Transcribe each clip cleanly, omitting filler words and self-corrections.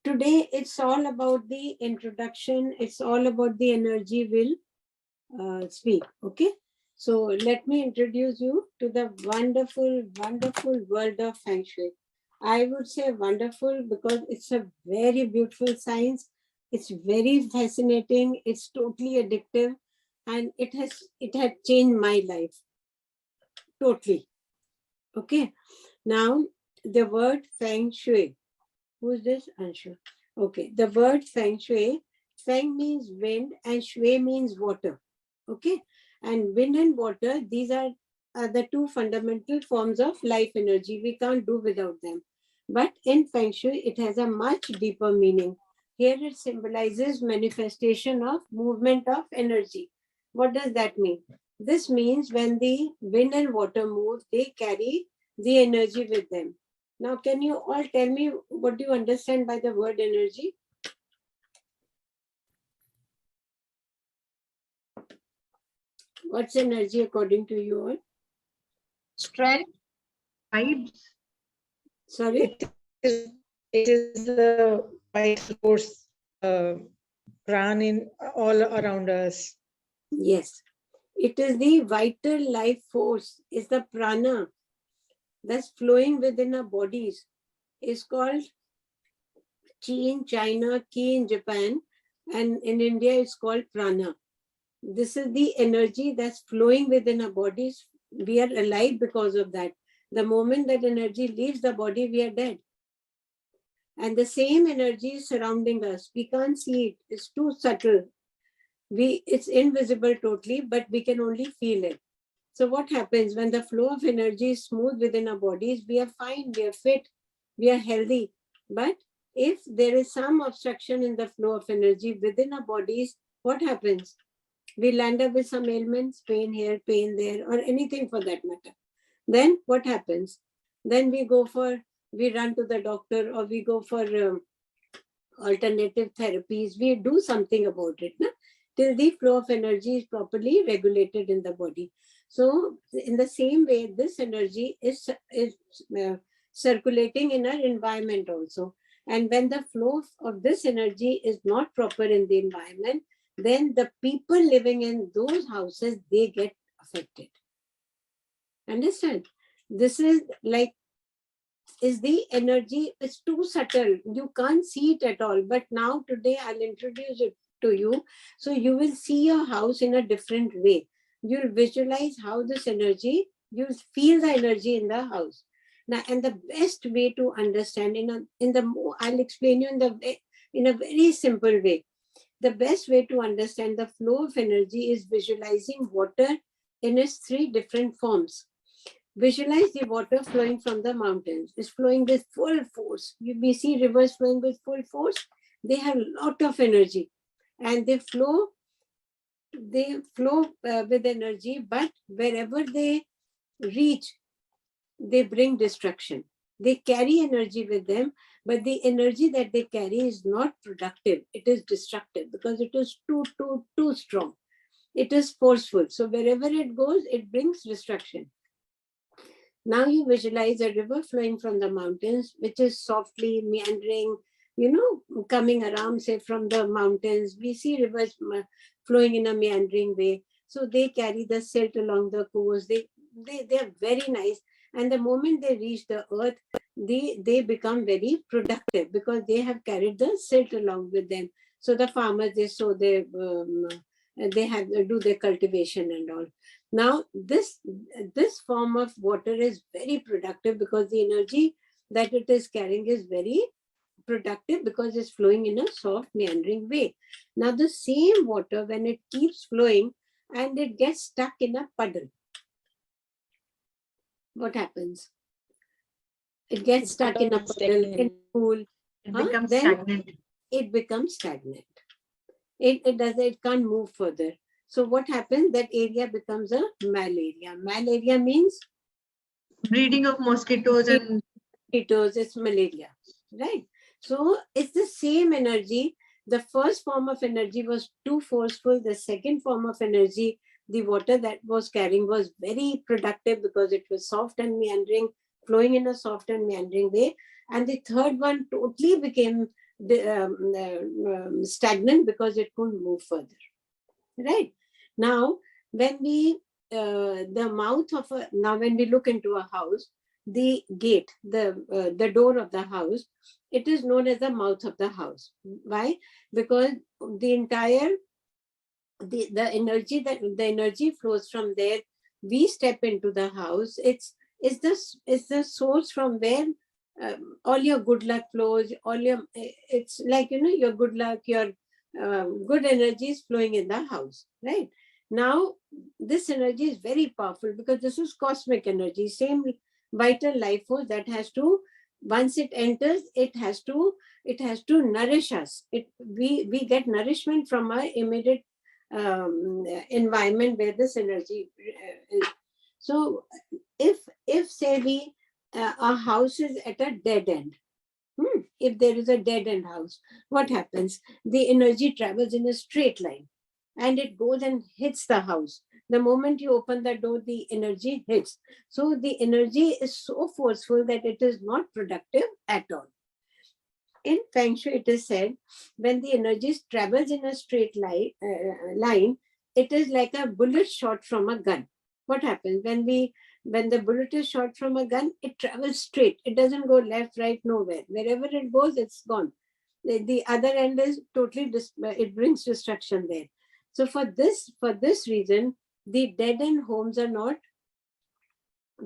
today it's all about the introduction. It's all about the energy will speak. Okay. So let me introduce you to the wonderful, wonderful world of Feng Shui. I would say wonderful because it's a very beautiful science. It's very fascinating. It's totally addictive, and it had changed my life totally. Okay. Now the word Feng Shui. Who's this? Anshu. Okay. The word Feng Shui. Feng means wind and Shui means water. Okay. And wind and water, these are the two fundamental forms of life energy. We can't do without them. But in Feng Shui, it has a much deeper meaning. Here it symbolizes manifestation of movement of energy. What does that mean? This means when the wind and water move, they carry the energy with them. Now, can you all tell me what do you understand by the word energy? What's energy according to you all? Strength, vibes. Sorry? It is the vital force, run in all around us. Yes. It is the vital life force, is the prana that's flowing within our bodies. It's called Chi in China, Ki in Japan, and in India it's called prana. This is the energy that's flowing within our bodies. We are alive because of that. The moment that energy leaves the body, we are dead. And the same energy is surrounding us. We can't see it. It's too subtle. It's invisible totally, but we can only feel it. So what happens when the flow of energy is smooth within our bodies? We are fine, we are fit, we are healthy. But if there is some obstruction in the flow of energy within our bodies, what happens? We land up with some ailments, pain here, pain there, or anything for that matter. Then what happens? Then we run to the doctor, or we go for alternative therapies. We do something about it, na? Till the flow of energy is properly regulated in the body. So in the same way, this energy is circulating in our environment also. And when the flow of this energy is not proper in the environment, then the people living in those houses, they get affected. Understand? This is the energy. It's too subtle. You can't see it at all. But now today I'll introduce it to you. So you will see your house in a different way. You'll visualize how this energy, you'll feel the energy in the house. Now, and the best way to understand I'll explain you in a very simple way. The best way to understand the flow of energy is visualizing water in its three different forms. Visualize the water flowing from the mountains. It's flowing with full force. We see rivers flowing with full force. They have a lot of energy, and they flow with energy, but wherever they reach, they bring destruction. They carry energy with them, but the energy that they carry is not productive. It is destructive because it is too strong. It is forceful. So wherever it goes, it brings destruction. Now you visualize a river flowing from the mountains, which is softly meandering, coming around, say, from the mountains. We see rivers flowing in a meandering way. So they carry the silt along the coast. They are very nice. And the moment they reach the earth, they become very productive because they have carried the silt along with them. So the farmers, they sow do their cultivation and all. Now, this form of water is very productive because the energy that it is carrying is very productive because it's flowing in a soft, meandering way. Now, the same water, when it keeps flowing and it gets stuck in a puddle, what happens? It gets stuck in a puddle, in a pool. It becomes stagnant. It becomes stagnant. It can't move further. So what happens? That area becomes a malaria. Malaria means breeding of mosquitoes and mosquitoes. It's malaria, right? So it's the same energy. The first form of energy was too forceful. The second form of energy, the water that was carrying, was very productive because it was soft and meandering, flowing in a soft and meandering way. And the third one totally became stagnant because it couldn't move further. Right? Now, when we the mouth of a, now when we look into a house, the gate, the door of the house, it is known as the mouth of the house. Why? Because the entire the energy, that the energy flows from there. We step into the house. It's the source from where all your good luck flows. All your, it's like, your good luck, your good energy is flowing in the house, right? Now, this energy is very powerful because this is cosmic energy, same vital life force that has to, once it enters, it has to nourish us. We get nourishment from our immediate environment where this energy is. So if say we our house is at a dead end, if there is a dead end house, what happens? The energy travels in a straight line and it goes and hits the house. The moment you open the door, the energy hits. So the energy is so forceful that it is not productive at all. In Feng Shui, it is said, when the energy travels in a straight line, it is like a bullet shot from a gun. What happens when the bullet is shot from a gun? It travels straight. It doesn't go left, right, nowhere. Wherever it goes, it's gone. The other end is totally it brings destruction there. So for this reason, the dead end homes are not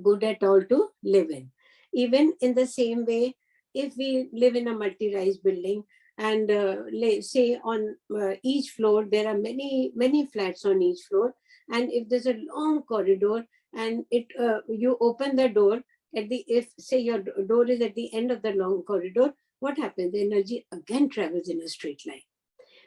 good at all to live in. Even in the same way, if we live in a multi-rise building and say on each floor, there are many flats on each floor, and if there's a long corridor and you open the door if say your door is at the end of the long corridor, what happens? The energy again travels in a straight line.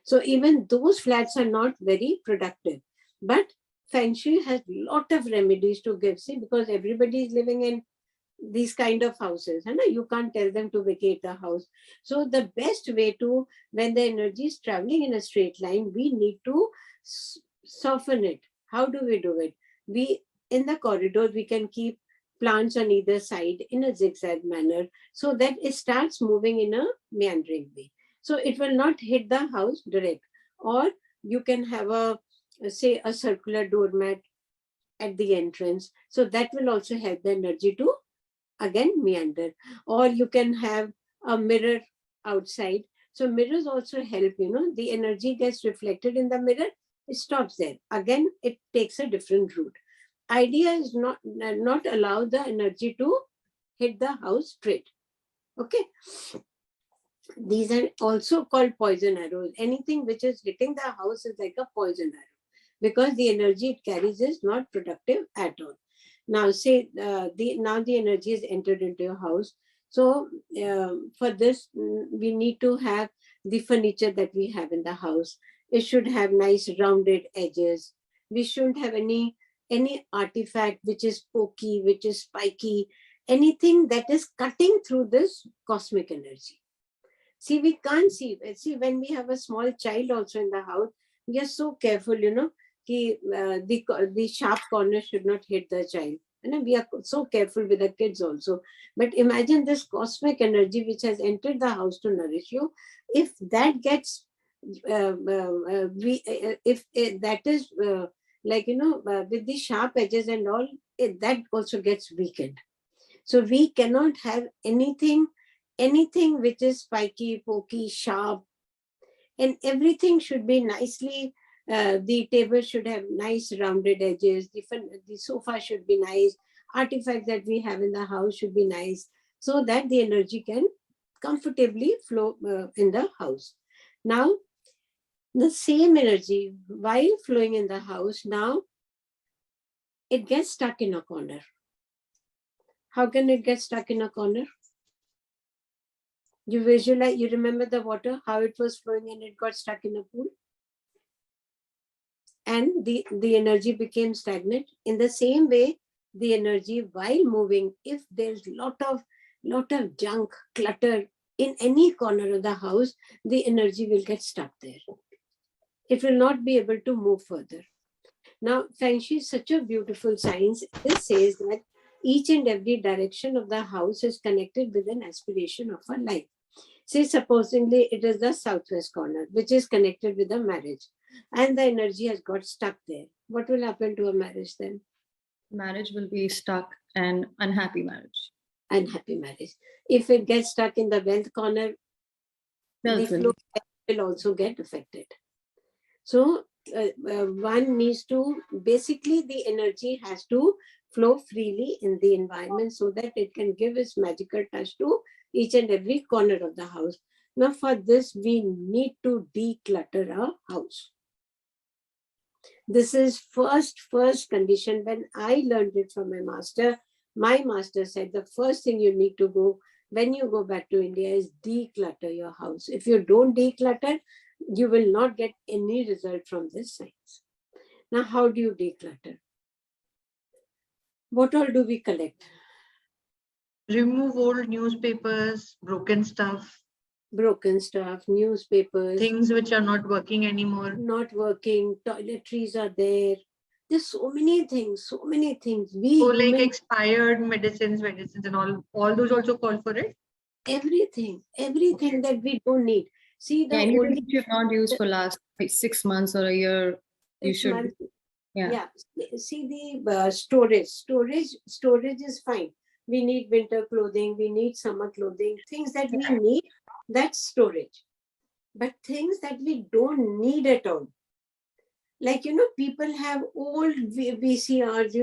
So even those flats are not very productive. But Feng Shui has a lot of remedies to give, see, because everybody is living in these kind of houses, and you can't tell them to vacate the house. So the best way to, when the energy is traveling in a straight line, we need to soften it. How do we do it? We, in the corridors, we can keep plants on either side in a zigzag manner so that it starts moving in a meandering way. So it will not hit the house direct. Or you can have say a circular doormat at the entrance. So that will also help the energy to again meander. Or you can have a mirror outside. So mirrors also help, the energy gets reflected in the mirror, it stops there. Again, it takes a different route. Idea is not allow the energy to hit the house straight. Okay. These are also called poison arrows. Anything which is hitting the house is like a poison arrow because the energy it carries is not productive at all. Now, say the energy is entered into your house. So for this, we need to have the furniture that we have in the house. It should have nice rounded edges. We shouldn't have any artifact which is pokey, which is spiky, anything that is cutting through this cosmic energy. See, we can't see. See, when we have a small child also in the house, we are so careful, the sharp corner should not hit the child. And we are so careful with the kids also. But imagine this cosmic energy which has entered the house to nourish you. If that gets, if that is with the sharp edges and all, that also gets weakened. So we cannot have anything which is spiky, pokey, sharp, and everything should be nicely, the table should have nice rounded edges, the sofa should be nice, artifacts that we have in the house should be nice, so that the energy can comfortably flow in the house. Now, the same energy, while flowing in the house, now it gets stuck in a corner. How can it get stuck in a corner? You visualize, you remember the water, how it was flowing and it got stuck in a pool? And the energy became stagnant. In the same way, the energy while moving, if there's lot of junk, clutter in any corner of the house, the energy will get stuck there. It will not be able to move further. Now, Feng Shui is such a beautiful science. This says that each and every direction of the house is connected with an aspiration of our life. See, supposingly it is the southwest corner, which is connected with the marriage, and the energy has got stuck there. What will happen to a marriage then? Marriage will be stuck and unhappy marriage. Unhappy marriage. If it gets stuck in the wealth corner, the Wealth will flow will also get affected. So one needs to, basically the energy has to flow freely in the environment so that it can give its magical touch to each and every corner of the house. Now for this, we need to declutter our house. This is first condition. When I learned it from my master said the first thing you need to go when you go back to India is declutter your house. If you don't declutter, you will not get any result from this science. Now, how do you declutter? What all do we collect? Remove old newspapers, broken stuff, Broken stuff, newspapers, things which are not working anymore. not working, toiletries are there. There's so many things. We So like humans, expired medicines and all those also call for it. everything that we don't need. See, the anything only that you've not used for last 6 months or a year, you 6 should. months, Yeah. See the storage is fine. We need winter clothing, we need summer clothing, things that we need, that's storage. But things that we don't need at all, like people have old VCRs,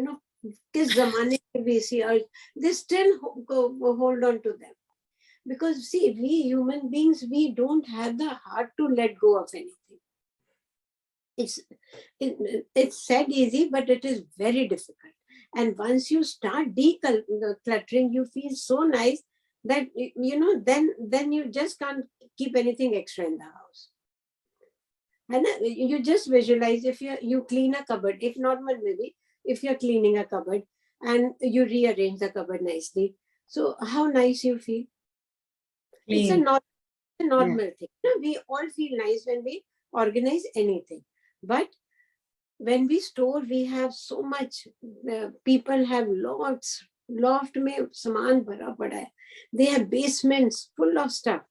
kis zamane ke VCRs, they still hold on to them, because see, we human beings, we don't have the heart to let go of anything. It's said easy, but it is very difficult. And once you start decluttering, you feel so nice that then you just can't keep anything extra in the house. And you just visualize, if you clean a cupboard, if normal maybe, if you're cleaning a cupboard and you rearrange the cupboard nicely, so how nice you feel. It's a normal thing. We all feel nice when we organize anything. But when we store, we have so much. People have loft mein saman bhara pada hai. They have basements full of stuff.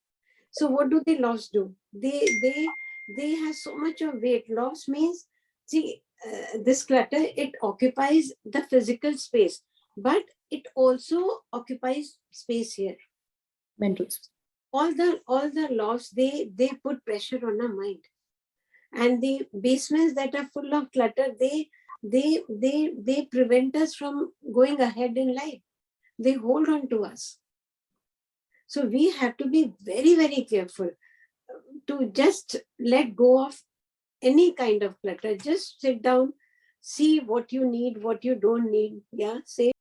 So what do the lofts do? They have so much of weight. Lofts means, see, this clutter, it occupies the physical space, but it also occupies space here. Mental space. All the lofts, they put pressure on our mind. And the basements that are full of clutter, they prevent us from going ahead in life. They hold on to us. So we have to be very, very careful to just let go of any kind of clutter. Just sit down, see what you need, what you don't need. Yeah, say.